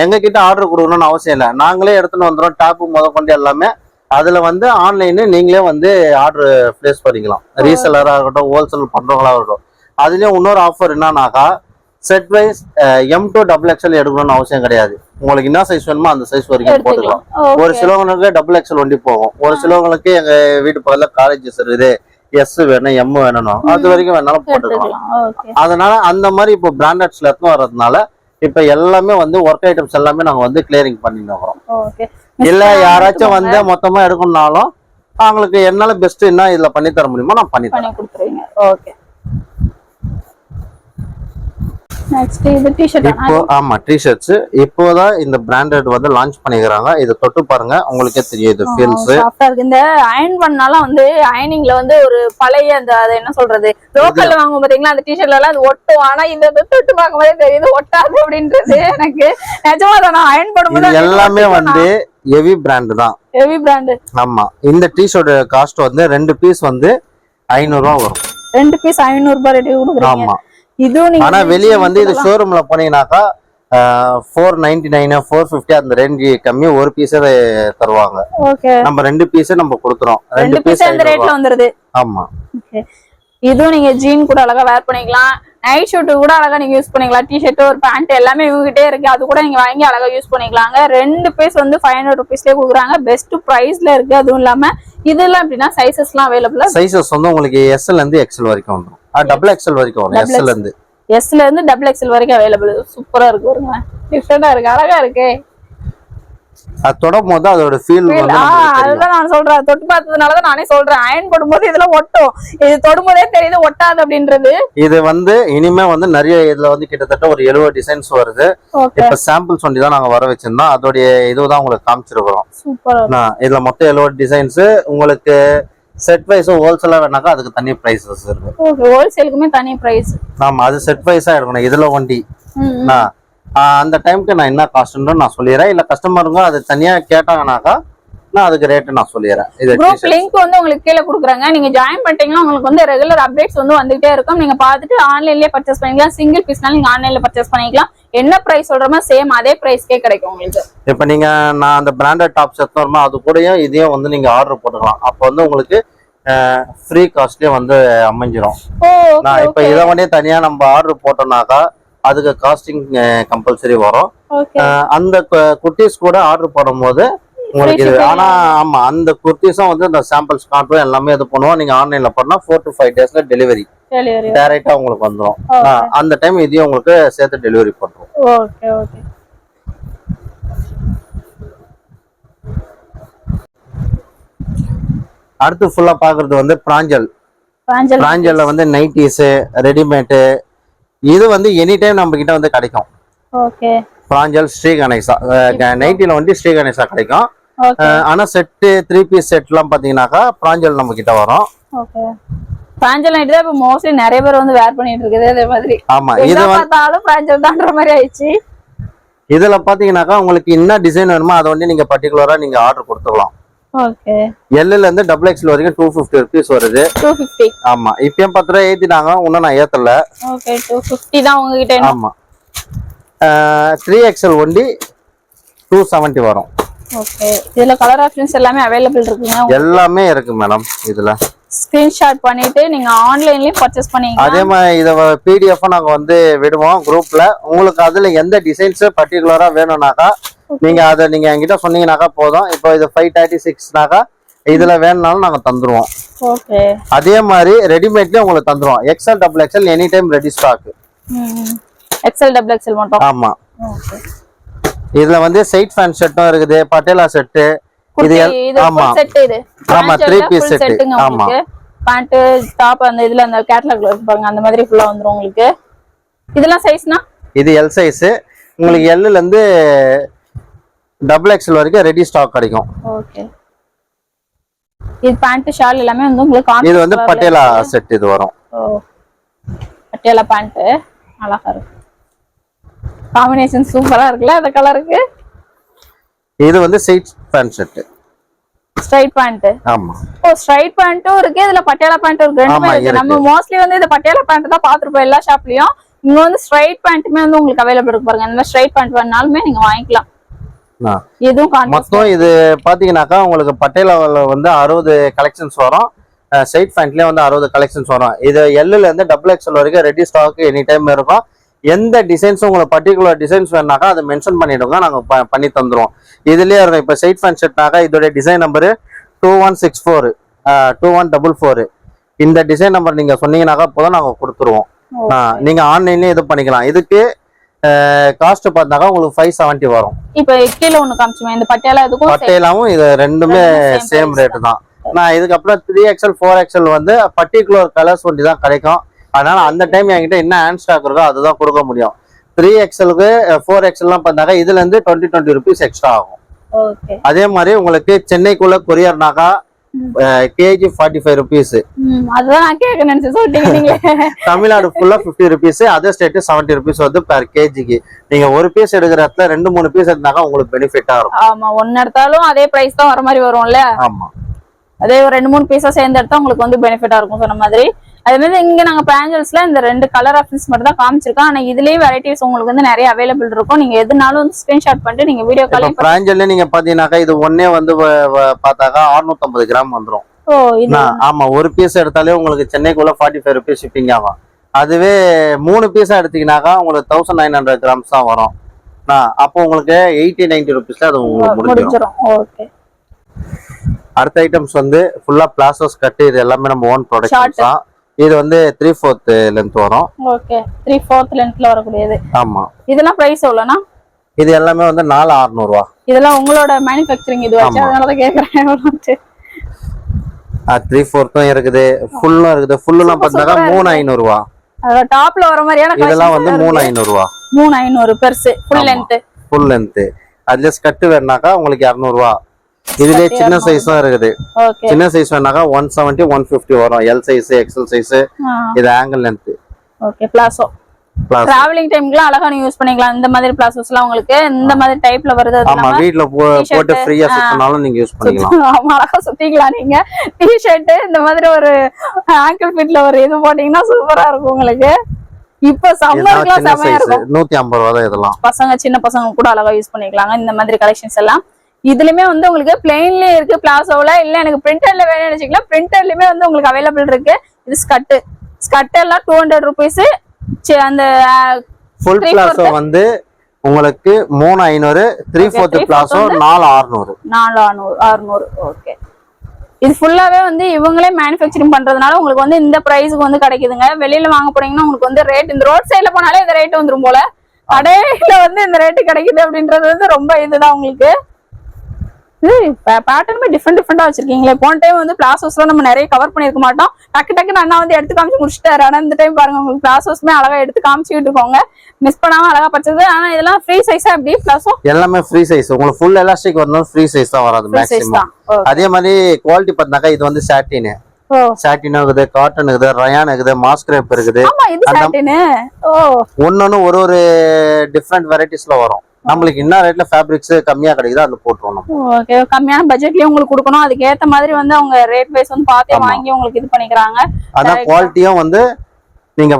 எங்க கிட்ட ஆர்டர் கொடுக்கணும்னு அவசியம் இல்லை. நாங்களே எடுத்துன்னு வந்துடும். டாப்பு முதற்கொண்டு எல்லாமே அதுல வந்து ஆன்லைன் நீங்களே வந்து ஆர்டர் பிளேஸ் பண்ணிக்கலாம். ரீசெல்லரா இருக்கட்டும் ஹோல்சேல் பண்றவங்களா இருக்கட்டும். அதுலயும் இன்னொரு ஆஃபர் என்னன்னாக்கா செட் வைஸ் M2 XXL எடுக்கணும்னு அவசியம் கிடையாது. உங்களுக்கு என்ன சைஸ் வேணுமோ அந்த சைஸ் வரைக்கும் போட்டுக்கலாம். ஒரு சிலவங்களுக்கு XXL வண்டி போகும். ஒரு சிலவங்களுக்கு எங்க வீட்டு பக்கத்துல காலேஜஸ் இருக்குது S வேணும் M வேணும் அது வரைக்கும் வேணாலும் போட்டுக்கலாம். அதனால அந்த மாதிரி இப்போ பிராண்டட்ஸ்ல எடுத்து வர்றதுனால இப்ப எல்லாமே வந்து ஒர்க் ஐட்டம்ஸ் எல்லாமே நாங்க வந்து கிளியரிங் பண்ணிடுறோம். இல்ல யாராச்சும் வந்து மொத்தமா எடுக்கணும்னாலும் அவங்களுக்கு என்னால பெஸ்ட் என்ன இதுல பண்ணி தர முடியுமோ நான் பண்ணி தரேன். நெக்ஸ்ட் இது டி-ஷர்ட். இப்போ ஆமா டி-ஷர்ட்ஸ் இப்போதான் இந்த பிராண்டட் வந்து லான்ச் பண்ணிக்கறாங்க. இது தொட்டு பாருங்க உங்களுக்கே தெரியும். இது ஃபீல்ஸ் சாஃப்ட்டா இருக்கு. இந்த அயர்ன் பண்ணால வந்து அயர்னிங்ல வந்து ஒரு பழைய அந்த அது என்ன சொல்றது லோக்கல்ல வாங்குவோம் பாத்தீங்களா அந்த டி-ஷர்ட்ல எல்லாம் அது ஒட்டும். ஆனா இந்த தொட்டு பார்க்கும்போதே தெரியுது ஒட்டாது அப்படின்றது எனக்கு நிஜமா தான். நான் அயர்ன் பண்ணும்போது எல்லாமே வந்து ஹெவி பிராண்ட் தான். Heavy brand. ஆமா. இந்த டி-ஷர்ட் காஸ்ட் வந்து 2 பீஸ் வந்து 500 ரூபாய் வரும். 2 பீஸ் 500 ரூபாய் ரேட் கொடுக்குறீங்க. ஆமா. ஆனா வெளியே வந்து இது ஷோரூம்ல போனீங்கன்னாக்கா 499 450 அந்த ரேஞ்ச் கம்மி ஒரு பீஸே தருவாங்க. நம்ம 2 பீஸ் நம்ம கொடுக்குறோம். 2 பீஸ் அந்த ரேட்ல வந்துருது. ஆமா. இதுவும் நீங்க ஜீன் கூட அழகா வேர் பண்ணிக்கலாம். நைட் ஷூட் கூட அழகா நீங்க யூஸ் பண்ணிக்கலாம். டி-ஷர்ட் ஒரு பேண்ட் எல்லாமே இவங்ககிட்டே இருக்கு. அது கூட நீங்க வாங்கி அழகா யூஸ் பண்ணிக்கலாங்க. 2 பீஸ் வந்து 500 ருபீஸ்லயே கொடுக்குறாங்க. பெஸ்ட் பிரைஸ்ல இருக்கு. அதுவும் இல்லாம இதெல்லாம் எப்படின்னா சைசஸ் எல்லாம் அவைலபிள். சைசஸ் வந்து உங்களுக்கு S ல இருந்து XL வரைக்கும் வந்துரும். XXL வரைக்கும் வரும். S ல இருந்து XXL வரைக்கும் அவைலபிள். சூப்பரா இருக்கு பாருங்க. டிஃபரெண்டா இருக்கு. அழகா இருக்கு. அது தொடும் போது அதோட ஃபீல் வந்து அதுதான் நான் சொல்றேன். தொட்டு பார்த்ததுனால தான் நானே சொல்றேன். அயர்ன் போடும்போது இதெல்லாம் ஒட்டும். இது தொடும்போதே தெரியுது ஒட்டாது அப்படின்றது. இது வந்து இனிமே வந்து நிறைய இதுல வந்து கிட்டத்தட்ட ஒரு 70 டிசைன்ஸ் வருது. இப்ப சாம்பிள்ஸ் ஒண்டி தான் நாங்க வர வச்சிருந்தோம். அதோடைய இதுதான் உங்களுக்கு காமிச்சிருக்கிறோம். சூப்பரா. இதுல மொத்தம் 70 டிசைன்ஸ். உங்களுக்கு செட் வைஸ் ஹோல்சேலா வேணாக்கா அதுக்கு தனி பிரைஸஸ் இருக்கு. ஓகே. ஹோல்சேலுக்குமே தனி பிரைஸ். ஆமா. அது செட் வைஸா இருக்கணும். இதுல ஒண்டி அந்த டைம்க்கு நான் என்ன காஸ்ட்னு நான் சொல்லிடுறேன். இல்ல கஸ்டமருங்க அது தனியா கேட்டாங்கனாக்கா நான் அதுக்கு ரேட் நான் சொல்லிடுறேன். இது குரூப் லிங்க் வந்து உங்களுக்கு கீழ கொடுக்குறாங்க. நீங்க ஜாயின் பண்ணிட்டீங்கன்னா உங்களுக்கு வந்து ரெகுலர் அப்டேட்ஸ் வந்து வந்துட்டே இருக்கும். நீங்க பார்த்துட்டு ஆன்லைன்லயே பர்ச்சேஸ் பண்ணிக்கலாம். சிங்கிள் பீஸ்னால நீங்க ஆன்லைன்ல பர்ச்சேஸ் பண்ணிக்கலாம். என்ன பிரைஸ் சொல்றோமோ சேம் அதே பிரைஸ்க்கே கிடைக்கும் உங்களுக்கு. இப்ப நீங்க நான் அந்த பிராண்டட் டாப்ஸ் எடுத்தோம்னா அது கூடயும் இதையும் வந்து நீங்க ஆர்டர் போட்டுக்கலாம். அப்ப வந்து உங்களுக்கு ஃப்ரீ காஸ்ட்லயே வந்து அமைஞ்சிரும். நான் இப்ப இதை வந்து தனியா நம்ம ஆர்டர் போட்டோம்னாக்கா அதுக்கு காஸ்டிங் கம்பல்சரி வரும். அந்த குர்த்திஸ் கூட ஆர்டர் போடும்போது உங்களுக்கு இது. ஆனா ஆமா அந்த குர்த்திஸும் வந்து இந்த சாம்பிள்ஸ் காட்டும் எல்லாமே இது பண்ணுவோம். நீங்க ஆன்லைன்ல பண்ணா 4 to 5 daysல டெலிவரி டைரக்டா உங்களுக்கு வந்துடும். அந்த டைம் இதையும் உங்களுக்கு சேர்த்து டெலிவரி பண்றோம். Okay okay. அடுத்து ஃபுல்லா பாக்குறது வந்து பிராஞ்சல்ல வந்து நைட்டிஸ் ரெடிமேட் இது வந்து எனி டைம் நம்ம கிட்ட வந்து கிடைக்கும். ஓகே பிராஞ்சல் ஸ்ரீ கணேசா நைட்டில வந்து ஸ்ரீ கணேசா கிடைக்கும். ஓகே ஆனா செட்டு 3 பீஸ் செட்லாம் பாத்தீங்கன்னாக்கா பிராஞ்சல் நம்ம கிட்ட வரும். ஓகே பிராஞ்சல் நைட் தான் இப்ப மோஸ்ட்லி நிறைய பேர் வந்து வேர் பண்ணிட்டு இருக்குது அதே மாதிரி. ஆமா இத பார்த்தாலும் பிராஞ்சல் தான்ற மாதிரி ஆயிடுச்சு. இதுல பாத்தீங்கன்னாக்கா உங்களுக்கு என்ன டிசைன் வேணுமோ அதை வந்து நீங்க பர்டிகுலரா நீங்க ஆர்டர் கொடுத்துக்கலாம். ஓகே எல்ல இருந்து XXL வரைக்கும் 250 rupees வருது. 250. ஆமா இப்பயும் 10 ரூபாய் ஏத்திட்டாங்க, இன்னும் நான் ஏத்தல. ஓகே 250 தான் உங்ககிட்ட. ஆமா 3XL ஒண்டி 270 வரும். ஓகே இதுல கலர் ஆப்ஷன்ஸ் எல்லாமே அவைலபிள் இருக்குங்க. எல்லாமே இருக்கு மேடம். இதுல ஸ்கிரீன்ஷாட் பண்ணிட்டு நீங்க ஆன்லைன்லயே பர்ச்சேஸ் பண்ணீங்க. அதே மாதிரி இத PDF நாங்க வந்து விடுவோம் குரூப்ல. உங்களுக்கு அதுல எந்த டிசைன்ஸ் பர்டிகுலரா வேணும்னாக்கா நீங்க அத நீங்க என்கிட்ட சொன்னீங்கன்னாக்கா போதும். இப்போ இது 536னாக்கா இதுல வேணும்னாலும் நாங்க தந்துருவோம். ஓகே அதே மாதிரி ரெடிமேட்லயே உங்களுக்கு தந்துருவோம். XL XXL any time ready stock. XL XXL மட்டும். ஆமா ஓகே இதுல வந்து சைட் ஃபேன் செட்டும் இருக்குது, பட்டேலா செட். இது ஆமா செட் இது. ஆமா 3 பீஸ் செட். ஆமா பேண்ட் டாப் அந்த இதுல அந்த கேட்டலாக்ல இருப்பாங்க அந்த மாதிரி ஃபுல்லா வந்துரும் உங்களுக்கு. இதெல்லாம் சைஸ்னா இது L சைஸ். உங்களுக்கு L ல இருந்து XXL வரைக்கும் ரெடி ஸ்டாக் கிடைக்கும். ஓகே இது பேண்ட் ஷால் எல்லாமே வந்து உங்களுக்கு இது வந்து பட்டேலா செட் இது வரும். ஓ பட்டேலா பேண்ட் அழகா இருக்கு. காம்பினேஷன் சூப்பரா இருக்குல அந்த கலருக்கு. இது வந்து side pant set. Straight pant. ஆமா ஓ ஸ்ட்ரைட் பேண்ட்டும் இருக்கு, இதுல பட்டியாலா பேண்ட்டும் இருக்கு. ரெண்டுமே இருக்கு. நம்ம மோஸ்ட்லி வந்து இந்த பட்டியாலா பேண்ட் தான் பாத்துருப்போம் எல்லா ஷாப்லயும். இங்க வந்து ஸ்ட்ரைட் பேண்ட்டுமே வந்து உங்களுக்கு அவைலபிள் இருக்கு பாருங்க. இந்த மாதிரி ஸ்ட்ரைட் பேண்ட் வேணாலுமே நீங்க வாங்கிக்கலாம். இதுவும் மொத்தம் இது பாத்தீங்கன்னாக்கா உங்களுக்கு பட்டேலால வந்து 60 கலெக்ஷன்ஸ் வரும். சைட் பேண்ட்லயே வந்து 60 கலெக்ஷன்ஸ் வரும். இது L ல இருந்து XXL வரைக்கும் ரெடி ஸ்டாக் எனி டைம் இருக்கும். எந்த டிசைன்ஸ் உங்களுக்கு பர்டிகுலர் டிசைன்ஸ் வேணாக்கா அதை மென்ஷன் பண்ணிடுங்க, நாங்க பண்ணி தந்துருவோம். இதுலயே இருக்கும். இப்ப சைட் ஃபேன் செட்னாக்கா இதோட டிசைன் நம்பர் 2164 2144. இந்த டிசைன் நம்பர் நீங்க சொன்னீங்கன்னாக்கா போதும் நாங்க கொடுத்துருவோம். நீங்க ஆன்லைன்லயே இது பண்ணிக்கலாம். இதுக்கு காஸ்ட் பார்த்தாக்கா உங்களுக்கு 570 வரும். இப்ப கீழ ஒன்னு காமிச்சுமே இந்த பட்டேலாவும் இது ரெண்டுமே சேம் ரேட் தான். நான் இதுக்கப்புறம் 3XL 4XL வந்து பர்டிகுலர் கலர்ஸ் ஒண்டி தான் கிடைக்கும். அதனால அந்த டைம் என்கிட்ட என்ன ஹேண்ட் ஸ்டாக் இருக்கோ அதுதான் கொடுக்க முடியும். 3XLக்கு 4XLலாம் பார்த்தாக்கா இதுல இருந்து 20 rupees எக்ஸ்ட்ரா ஆகும். அதே மாதிரி உங்களுக்கு சென்னைக்குள்ள கொரியர்னாக்கா கேஜி 45 rupees. தமிழ்நாடு ஃபுல்லா 50 rupees, அதர் ஸ்டேட் 70 rupees வந்து பெர் கேஜிக்கு. நீங்க ஒரு பீஸ் எடுக்கிற இடத்துல 2-3 பீஸ் எடுத்தாக்கா உங்களுக்கு பெனிஃபிட்டா இருக்கும். ஆமா ஒன்னு எடுத்தாலும் அதே பிரைஸ் தான் வர மாதிரி வரும்ல. ஆமா அதே ஒரு 2-3 பீஸா சேர்ந்து எடுத்தா உங்களுக்கு வந்து பெனிஃபிட்டா இருக்கும் சொன்ன மாதிரி. அதே மாதிரி இங்க நாங்க பிராஞ்சல்ஸ்ல இந்த 2 கலர் ஆப்ஷன்ஸ் மட்டும் தான் காமிச்சிருக்கோம். ஆனா இதுலயே வெரைட்டிஸ் உங்களுக்கு வந்து நிறைய அவைலபிள் இருக்கும். நீங்க எதுனாலும் வந்து ஸ்கிரீன்ஷாட் பண்ணிட்டு நீங்க வீடியோ கால் பண்ணி பிராஞ்சல்ல நீங்க பாத்தீங்கன்னாக்கா இது ஒண்ணே வந்து பார்த்தாக்கா 650 கிராம் வந்துரும். ஓ இது ஆமா ஒரு பீஸ் எடுத்தாலே உங்களுக்கு சென்னைக்குள்ள 45 rupees ஷிப்பிங் ஆகும். அதுவே 3 பீஸா எடுத்தீங்கன்னாக்கா உங்களுக்கு 1900 grams தான் வரும். அப்போ உங்களுக்கு 80-90 rupeesல அது உங்களுக்கு முடிஞ்சிடும். ஓகே அடுத்த ஐட்டம்ஸ் வந்து ஃபுல்லா பிளாசோஸ் கட். இது எல்லாமே நம்ம ஓன் ப்ராடக்ட்ஸ் தான். இது வந்து 3/4 லென்த் வரும். ஓகே 3/4 லென்த்ல வரக்கூடியது. ஆமா இதெல்லாம் பிரைஸ் எவ்வளவுனா? இது எல்லாமே வந்து 4600 ரூபாய். இதெல்லாம் உங்களோட மேனுஃபேக்சரிங் இது வச்சு அதனால தான் கேக்குறேன். எவ்வளவு? 3/4 இருக்குது, ஃபுல்லும் இருக்குது. ஃபுல்லுலாம் பார்த்தா 3500 ரூபாய். அத டாப்ல வர மாதிரியான இதெல்லாம் வந்து 3500 ரூபாய். 3500 பெருசு ஃபுல் லென்த். Full length. அதுல ஸ்கர்ட் வேணாக்கா உங்களுக்கு 200 ரூபாய். இதுலயே சின்ன சைஸும் இருக்குது. சின்ன சைஸ் வேணாக்கா 170 150 வரும். L size XL size. இது ankle length. Okay palazzo. Traveling டைம்க்குலாம் அழகா நீங்க யூஸ் பண்ணிக்கலாம். இந்த மாதிரி பிளாசோஸ்லாம் உங்களுக்கு இந்த மாதிரி டைப்ல வருது. ஆமா வீட்ல போட்டு ஃப்ரீயா சுத்தனாலும் நீங்க யூஸ் பண்ணிக்கலாம். ஆமா அழகா சுத்திக்கலாம். நீங்க டி-ஷர்ட் இந்த மாதிரி ஒரு ஆங்கிள் ஃபிட்ல ஒரு இது போட்டீங்கன்னா சூப்பரா இருக்கும் உங்களுக்கு. இப்ப சம்மர்க்குலாம் செமையா இருக்கும். 150 ரூபாய் தான் இதெல்லாம். பசங்க சின்ன பசங்க கூட அழகா யூஸ் பண்ணிக்கலாங்க இந்த மாதிரி கலெக்ஷன்ஸ் எல்லாம். இதுலயுமே வந்து உங்களுக்கு பிளெயின்லயே இருக்கு பிளாசோல. இல்ல எனக்கு பிரிண்டர்ல வேணும்னு நினைச்சீங்களா பிரிண்டர்லயுமே வந்து உங்களுக்கு அவைலபிள் இருக்கு. இது ஸ்கர்ட் எல்லாம் 200 rupees. அந்த ஃபுல் பிளாசோ வந்து உங்களுக்கு 3500. 3/4 பிளாசோ 4600. ஓகே இது ஃபுல்லாவே வந்து இவங்களே மேனுஃபேக்சரிங் பண்றதுனால உங்களுக்கு வந்து இந்த பிரைஸ்க்கு வந்து கிடைக்குதுங்க. வெளியில வாங்க போனீங்கன்னா உங்களுக்கு வந்து ரேட் இந்த ரோட் சைடுல போனாலே இந்த ரேட் வந்துரும் போல. கடையில வந்து இந்த ரேட் கிடைக்குது அப்படின்றது வந்து ரொம்ப இதுதான் உங்களுக்கு. பேட்டர்னுமே டிஃப்ரெண்டா வச்சிருக்கீங்களே. போன டைம் வந்து பிளாசோஸ்லாம் நம்ம நிறைய கவர் பண்ணிருக்க மாட்டோம். டக்கு அண்ணா வந்து எடுத்து காமிச்சு முடிச்சிட்டாரு. ஆனா இந்த டைம் பாருங்க உங்களுக்கு பிளாசோஸ்மே அழகா எடுத்து காமிச்சுட்டு இருக்கோங்க. மிஸ் பண்ணாம அழகா பச்சது. ஆனா இதெல்லாம் ஃப்ரீ சைஸா எப்படி பிளாசோ? எல்லாமே ஃப்ரீ சைஸ். உங்களுக்கு ஃபுல் எலாஸ்டிக் வரணும் ஃப்ரீ சைஸ் தான் வராது மேக்ஸிமம். அதே மாதிரி குவாலிட்டி பார்த்தாக்கா இது வந்து சாட்டின் இருக்குது, காட்டன் இருக்குது, ரயான் இருக்குது, மாஸ்கிரேப் இருக்குது. ஒன்னொன்னு ஒரு டிஃப்ரெண்ட் வெரைட்டிஸ்ல வரும். நம்மளுக்கு என்ன ரேட்ல ஃபேப்ரிக்ஸ் கம்மியா கிடைக்குதோ அதுல போட்டுறோம். ஓகே, கம்மியான பட்ஜெட்லயே உங்களுக்கு கொடுக்கணும். அதுக்கு ஏத்த மாதிரி வந்து அவங்க ரேட் வைஸ் வந்து பார்த்தே வாங்கி உங்களுக்கு இது பண்ணிக்கிறாங்க. அதான் குவாலிட்டியும் வந்து நீங்க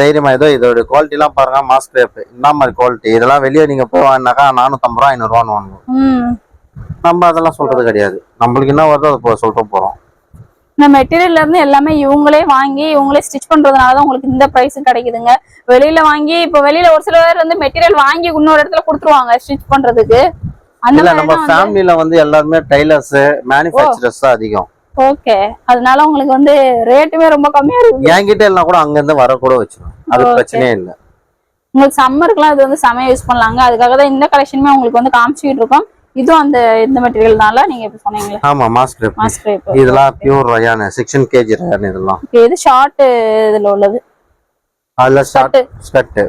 தைரியமா இதோட குவாலிட்டி எல்லாம் பாருங்க. மாஸ்கிரேப் இந்த மாதிரி குவாலிட்டி இதெல்லாம் வெளியே நீங்க போய் வாங்கினாக்கா 450 ரூபா 500 ரூபான்னு வாங்குவோம். நம்ம அதெல்லாம் சொல்றது கிடையாது. நம்மளுக்கு என்ன வருதோ அதை சொல்லிட்டு போறோம். இந்த மெட்டீரியல்ல இருந்து எல்லாமே இவங்களே வாங்கி இவங்களே ஸ்டிச் பண்றதுனாலதான் உங்களுக்கு இந்த பிரைஸ் கிடைக்குதுங்க. வெளியில வாங்கி இப்ப வெளியில ஒரு சில பேர் வந்து மெட்டீரியல் வாங்கி இன்னொரு இடத்துல கொடுத்துருவாங்க ஸ்டிச் பண்றதுக்கு. அந்த நம்ம ஃபேமிலில வந்து எல்லாருமே டைலர்ஸ் மேனுஃபேக்சரர்ஸ் தான் அதிகம். ஓகே, அதனால உங்களுக்கு வந்து ரேட்டுமே ரொம்ப கம்மியா இருக்கு. என்கிட்ட எல்லாம் கூட அங்க இருந்து வர கூட வச்சிருவோம். அது பிரச்சனையே இல்ல. உங்களுக்கு சம்மருக்குலாம் இது வந்து செமையா யூஸ் பண்ணலாங்க. அதுக்காக தான் இந்த கலெக்ஷனுமே உங்களுக்கு வந்து காமிச்சிட்டு இருக்கோம். இதுவும் அந்த இந்த மெட்டீரியல்னால நீங்க இப்ப சொன்னீங்களே. ஆமா, மாஸ்கிரேப் இதெல்லாம் பியூர் ரயான் 16 kg ரயான். இதெல்லாம் இது ஷார்ட் இதுல உள்ளது. அதுல ஷார்ட் ஸ்கர்ட்.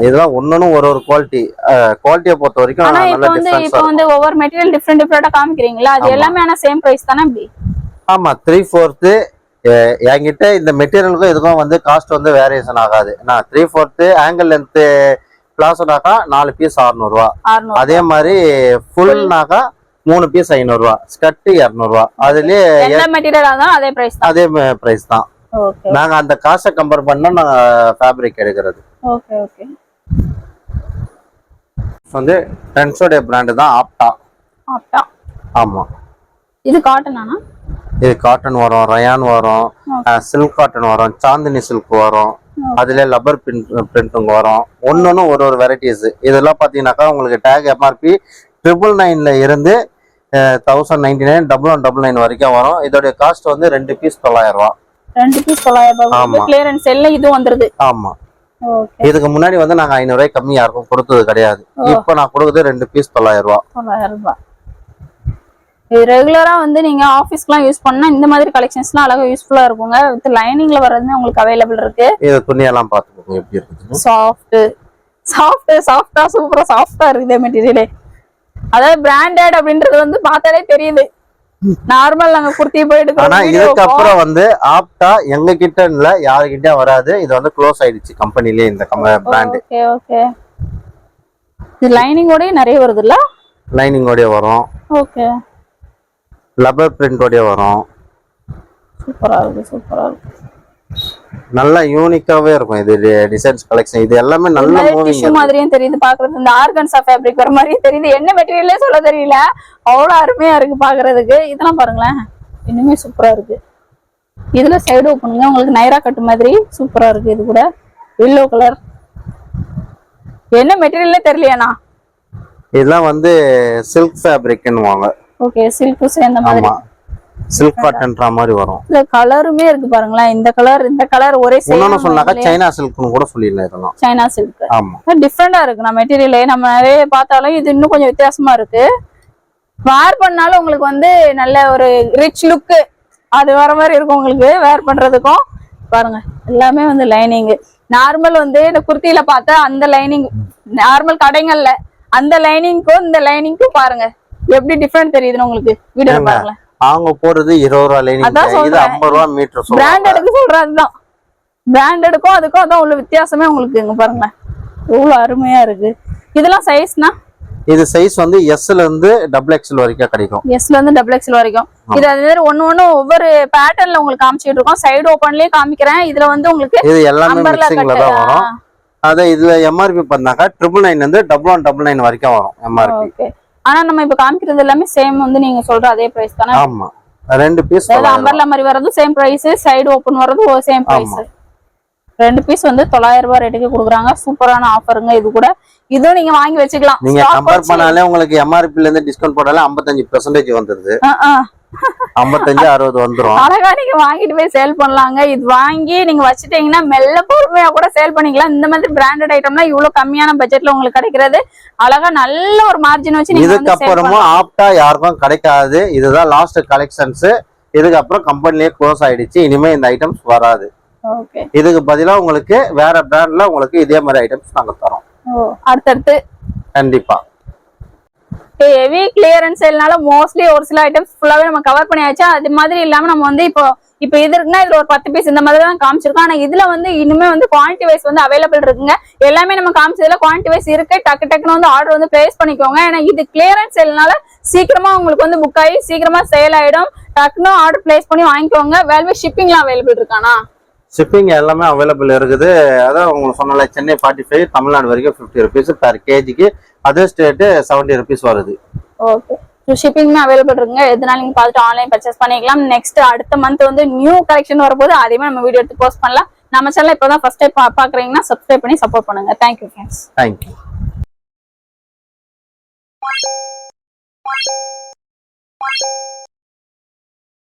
இதெல்லாம் ஒன்னொன்னு ஒரு குவாலிட்டியை பொறுத்த வரைக்கும் நல்ல டிஃபரன்ஸ். இப்போ வந்து ஒவ்வொரு மெட்டீரியல் டிஃபரெண்டா காமிக்கிறீங்களா? அது எல்லாமே ஆனா சேம் பிரைஸ் தானே இப்படி? ஆமா, 3/4 என்கிட்ட இந்த மெட்டீரியலுக்கும் இதுக்கும் வந்து காஸ்ட் வந்து வேரியேஷன் ஆகாது. 3/4 ஆங்கிள் லென்த் பிளாசோனாக்கா 4 பீஸ் 600 ரூபா. அதே மாதிரி ஃபுல்னாக்கா 3 பீஸ் 500 ரூபா, ஸ்கர்ட் 200 ரூபா. அதுலயே அதே பிரைஸ் தான். நாங்க அந்த காசை கம்பேர் பண்ணா நாங்க ஃபேப்ரிக் எடுக்கிறது. வந்து ட்ரெண்ட்ஸோட பிராண்ட் தான் ஆப்டா. ஆமா, இது காட்டனானா? இது காட்டன் வரும், ரயான் வரும், சில்க் காட்டன் வரும், சாந்தினி சில்க் வரும், அதுல லப்பர் பிரிண்ட்டும் வரும். ஒன்னொன்னு ஒரு வெரைட்டிஸ். இதெல்லாம் பாத்தீங்கன்னாக்கா உங்களுக்கு டேக் எம்ஆர்பி 999 இருந்து 1099 1199 வரைக்கும் வரும். இதோட காஸ்ட் வந்து 2 பீஸ் 900 ரூபா. 2 பீஸ் 900 ரூபாய். கிளியரன்ஸ் எல்லாம் இது வந்துருது. ஆமா, இதுக்கு முன்னாடி வந்து நாங்க 500 ரூபாய் கம்மி யாருக்கும் கொடுத்தது கிடையாது. இப்போ நான் கொடுக்குறது 2 பீஸ் 900 ரூபா. 900 ரூபாய். இது ரெகுலரா வந்து நீங்க ஆபீஸ்க்குலாம் யூஸ் பண்ணா இந்த மாதிரி கலெக்ஷன்ஸ்லாம் அழகா யூஸ்ஃபுல்லா இருக்குங்க. வித் லைனிங்ல வரது உங்களுக்கு அவைலபிள் இருக்கு. இது துணியெல்லாம் பாத்துக்கோங்க எப்படி இருக்கு. சாஃப்ட்டா சூப்பரா சாஃப்ட்டா இருக்குது மெட்டீரியலே. அதாவது பிராண்டட் அப்படின்றது வந்து பார்த்தாலே தெரியுது. நார்மல் நாங்க குர்த்தி போயிட்டு ஆனா இதுக்கு அப்புறம் வந்து ஆப்டா எங்க கிட்ட இல்ல யாருகிட்ட வராது. இது வந்து க்ளோஸ் ஆயிடுச்சு கம்பெனிலே இந்த பிராண்ட். Okay okay. இது லைனிங்கோட நிறைய வருதுல்ல? லைனிங்கோட வரும். ஓகே. லப்பர் பிரிண்டோட வரும். சூப்பரா இருக்கு. நல்ல யூனிக்காவே இருக்கும் இது டிசைன்ஸ் கலெக்ஷன். இது எல்லாமே நல்ல மூவிங் டிஷ்யூ மாதிரியும் தெரியுது பாக்குறது. இந்த ஆர்கன்ஸா ஃபேப்ரிக் வர மாதிரியும் தெரியுது. என்ன மெட்டீரியலே சொல்ல தெரியல. அவ்வளவு அருமையா இருக்கு பாக்குறதுக்கு. இதெல்லாம் பாருங்களேன், இன்னுமே சூப்பரா இருக்கு. இதுல சைடு ஓப்பனுங்க உங்களுக்கு நைரா கட்டு மாதிரி சூப்பரா இருக்கு. இது கூட எல்லோ கலர். என்ன மெட்டீரியல்லே தெரியலையாண்ணா? இதெல்லாம் வந்து சில்க் ஃபேப்ரிக்னுவாங்க. ஓகே, சில்க் சேர்ந்த மாதிரி. சில்க் காட்டன்ன்ற மாதிரி வரும். இந்த கலருமே இருக்கு பாருங்களேன். இந்த கலர் ஒரே சேம். இன்னொன்னு சொன்னாக்க சைனா சில்க்னு கூட சொல்லிடலாம். இதெல்லாம் சைனா சில்க். ஆமா, டிஃபரெண்டா இருக்கு. நம்ம மெட்டீரியலே நம்ம நிறைய பார்த்தாலும் இது இன்னும் கொஞ்சம் வித்தியாசமா இருக்கு. வேர் பண்ணாலும் உங்களுக்கு வந்து நல்ல ஒரு ரிச் லுக் அது வர மாதிரி இருக்கும் உங்களுக்கு வேர் பண்றதுக்கும். பாருங்க எல்லாமே வந்து லைனிங். நார்மல் வந்து இந்த குர்த்தியில பார்த்தா அந்த லைனிங் நார்மல் கடைங்கள்ல அந்த லைனிங்க்கும் இந்த லைனிங்க்கும் பாருங்க எப்படி டிஃபரெண்ட் தெரியுதுன்னு உங்களுக்கு வீடியோ பாருங்க. அவங்க போடுறது 20 ரூபா லைனிங், இது 50 ரூபா மீட்டர் சொல்றாங்க. பிராண்டடுக்கு சொல்றதுதான். பிராண்டடுக்கும் அதுக்கும் அதான் உள்ள வித்தியாசமே உங்களுக்கு இங்க பாருங்க. எவ்வளவு அருமையா இருக்கு. இதெல்லாம் சைஸ்னா? இது சைஸ் வந்து S ல இருந்து XXL வரைக்கும் கிடைக்கும். S ல இருந்து XXL வரைக்கும். இது அதே மாதிரி ஒண்ணு ஒவ்வொரு பேட்டர்ன்ல உங்களுக்கு காமிச்சிட்டு இருக்கோம். சைடு ஓபன்லயே காமிக்கிறேன். இதுல வந்து உங்களுக்கு இது எல்லாமே மிக்சிங்ல தான் வரும். அத இதுல MRP பண்ணாக்க 999 இருந்து 1199 வரைக்கும் வரும் MRP. ஓகே. ஆனா நம்ம இப்ப காமிக்கிறது எல்லாமே சேம் வந்து நீங்க சொல்ற அதே பிரைஸ் தானே? ஆமா, 2 பீஸ் அம்பர்லா மாதிரி வரது சேம் பிரைஸ், சைடு ஓபன் வரது சேம் பிரைஸ். 2 பீஸ் வந்து 900 ரூபாய் ரேட்டுக்கு கொடுக்குறாங்க. சூப்பரான ஆஃபருங்க இது கூட. இதுவும் நீங்க வாங்கி வச்சுக்கலாம். நீங்க கம்பேர் பண்ணாலே உங்களுக்கு MRP ல இருந்து டிஸ்கவுண்ட் போட்டாலே 55% வந்துருது. 55-60 வந்துரும். அழகா நீங்க வாங்கிட்டு போய் சேல் பண்ணலாங்க. இது வாங்கி நீங்க வச்சுட்டீங்கன்னா மெல்ல பொறுமையா கூட சேல் பண்ணிக்கலாம். இந்த மாதிரி பிராண்டட் ஐட்டம்லாம் இவ்வளவு கம்மியான பட்ஜெட்ல உங்களுக்கு கிடைக்கிறது அழகா நல்ல ஒரு மார்ஜின் வச்சு நீங்க வந்து சேல் இதுக்கப்புறமும் ஆப்டா யாருக்கும் கிடைக்காது. இதுதான் லாஸ்ட் கலெக்ஷன்ஸ். இதுக்கப்புறம் கம்பெனிலேயே க்ளோஸ் ஆயிடுச்சு. இனிமே இந்த ஐட்டம்ஸ் வராது. ஓகே, இதுக்கு பதிலா உங்களுக்கு வேற பிராண்ட்ல உங்களுக்கு இதே மாதிரி ஐட்டம்ஸ் நாங்க தரோம். அடுத்தடுத்து கண்டிப்பா ஹெவி கிளியரன்ஸ் சேல்னால மோஸ்ட்லி ஒரு சில ஐட்டம்ஸ் ஃபுல்லாவே நம்ம கவர் பண்ணியாச்சு. அது மாதிரி இல்லாம நம்ம வந்து இப்போ இது இருக்குன்னா இதுல ஒரு 10 பீஸ் இந்த மாதிரி தான் காமிச்சிருக்கோம். ஆனா இதுல வந்து இனிமே வந்து குவான்டிட்டி வைஸ் வந்து அவைலபிள் இருக்குங்க. எல்லாமே நம்ம காமிச்சதுல குவான்டிட்டி வைஸ் இருக்கு. டக்குன்னு வந்து ஆர்டர் வந்து பிளேஸ் பண்ணிக்கோங்க. ஏன்னா இது கிளியரன்ஸ் சேல்னால சீக்கிரமா உங்களுக்கு வந்து புக் ஆகி சீக்கிரமா சேல் ஆயிடும். டக்குன்னு ஆர்டர் பிளேஸ் பண்ணி வாங்கிக்கோங்க. வேல்வே ஷிப்பிங்லாம் அவைலபிள் இருக்கானா? ஷிப்பிங் எல்லாமே அவைலபிள் இருக்குது. அதான் உங்களுக்கு சொன்னல, சென்னை 45, தமிழ்நாடு வரைக்கும் 50 rupees பெர் கேஜிக்கு. அதர் ஸ்டேட் 70 rupees வருது. ஓகே, ஷிப்பிங்மே அவைலபிள் இருக்குங்க. எதுனாலும் நீங்க பார்த்துட்டு ஆன்லைன் பர்ச்சேஸ் பண்ணிக்கலாம். நெக்ஸ்ட் அடுத்த மந்த் வந்து நியூ கலெக்ஷன் வரும்போது அதையுமே நம்ம வீடியோ எடுத்து போஸ்ட் பண்ணலாம். நம்ம சேனல் இப்பதான் ஃபர்ஸ்ட் டைம் பாக்குறீங்கன்னா சப்ஸ்கிரைப் பண்ணி சப்போர்ட் பண்ணுங்க. Thank you friends. தேங்க்யூ.